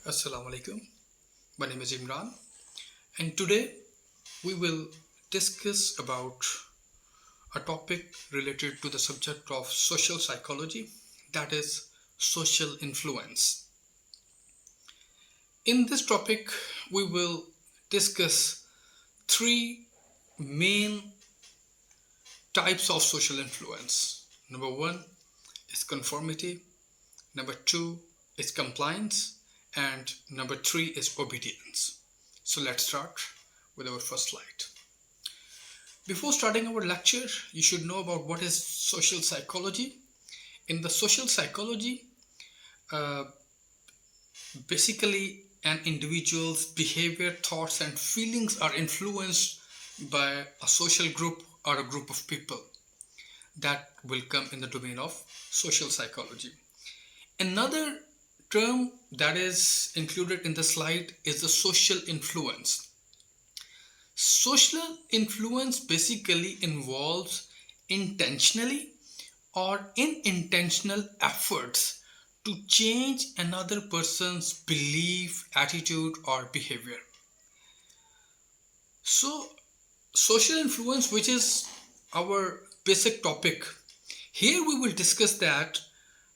Assalamu alaikum. My name is Imran, and today we will discuss about a topic related to the subject of social psychology, that is social influence. In this topic, we will discuss three main types of social influence. Number one is conformity, number two is compliance, and number three is obedience. So let's start with our first slide. Before starting our lecture, you should know about what is social psychology. In the social psychology, uh, basically an individual's behavior, thoughts, and feelings are influenced by a social group or a group of people. That will come in the domain of social psychology. Another term that is included in the slide is the social influence. Social influence basically involves intentionally or unintentional efforts to change another person's belief, attitude, or behavior. So, social influence, which is our basic topic, here we will discuss that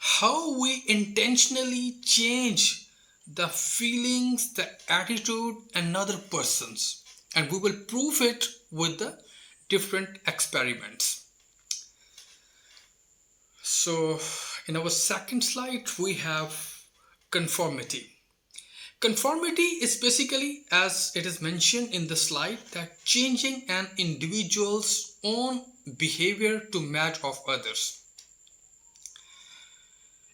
how we intentionally change the feelings, the attitude another person's, and we will prove it with the different experiments. So in our second slide we have conformity. Conformity is basically, as it is mentioned in the slide, that changing an individual's own behavior to match of others.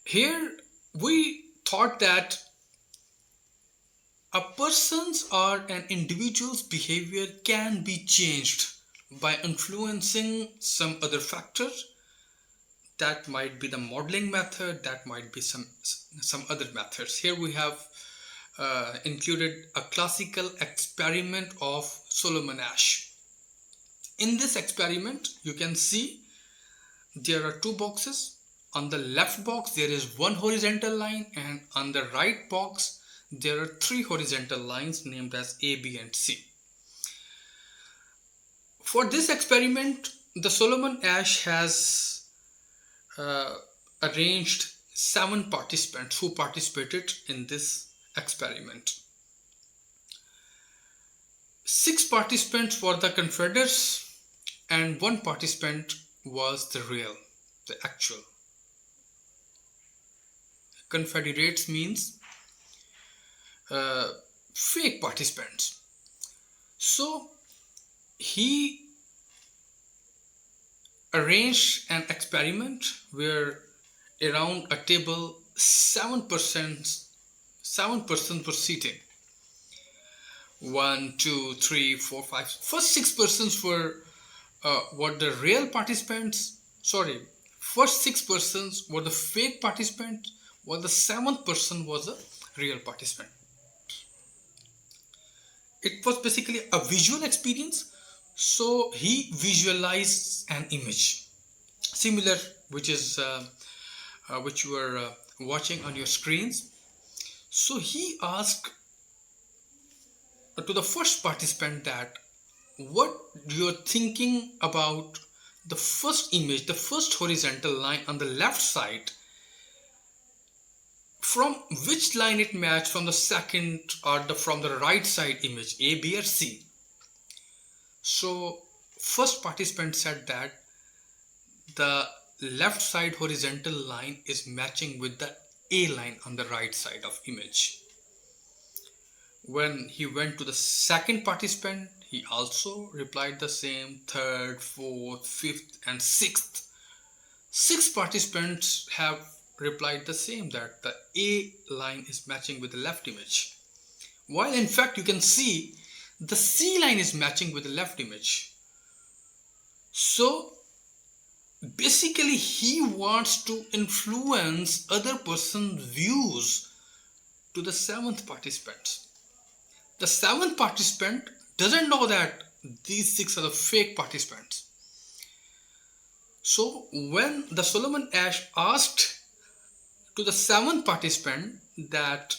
Here we thought that a person's or an individual's behavior can be changed by influencing some other factor. That might be the modeling method, that might be some other methods. Here we have included a classical experiment of Solomon Asch. In this experiment, you can see there are two boxes. On the left box there is one horizontal line, and on the right box there are three horizontal lines named as A, B, and C. For this experiment, the Solomon Asch has arranged 7 participants who participated in this experiment. 6 participants were the Confederates, and 1 participant was the actual. Confederates means fake participants. So he arranged an experiment where around a table 7 persons were sitting. 1, 2, 3, 4, 5. First 6 persons were the real participants. Sorry, first 6 persons were the fake participants, while the 7th person was a real participant. It was basically a visual experience. So he visualized an image similar, which you are watching on your screens. So he asked to the first participant that what you're thinking about the first image, the first horizontal line on the left side, from which line it matched from the second or from the right side image, A, B, or C. So first participant said that the left side horizontal line is matching with the A line on the right side of image. When he went to the second participant, he also replied the same. Third, fourth, fifth, and sixth. 6 participants have replied the same, that the A line is matching with the left image. While in fact you can see the C line is matching with the left image. So basically he wants to influence other person's views to the 7th participant. The 7th participant doesn't know that these 6 are the fake participants. So when the Solomon Asch asked to the 7th participant that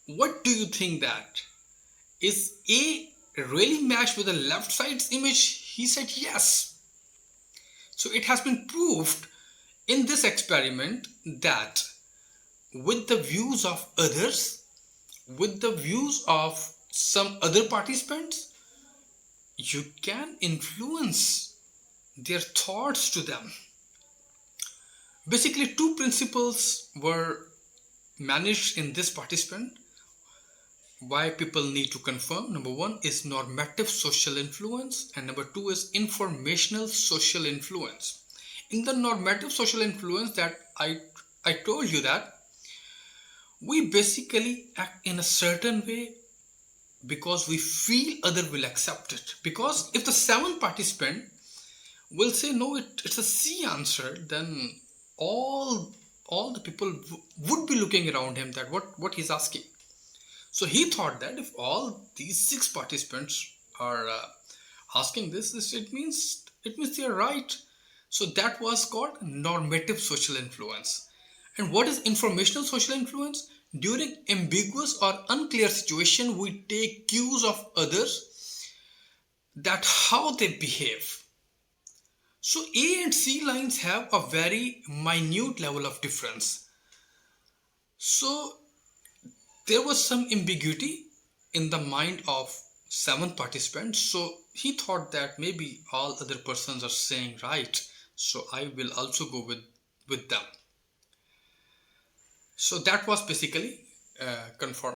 What do you think that? Is A really matched with the left side's image? He said yes. So it has been proved in this experiment that with the views of others, with the views of some other participants, you can influence their thoughts to them. Basically, two principles were managed in this participant. Why people need to confirm: number one is normative social influence, and number two is informational social influence. In the normative social influence, that I told you that we basically act in a certain way because we feel other will accept it. Because if the seventh participant will say no, it's a C answer, then all the people would be looking around him that what he's asking. So he thought that if all these six participants are asking this, it means they are right. So that was called normative social influence. And what is informational social influence? During ambiguous or unclear situation, we take cues of others that how they behave. So A and C lines have a very minute level of difference. So there was some ambiguity in the mind of seven participants. So he thought that maybe all other persons are saying right. So I will also go with them. So that was basically conform.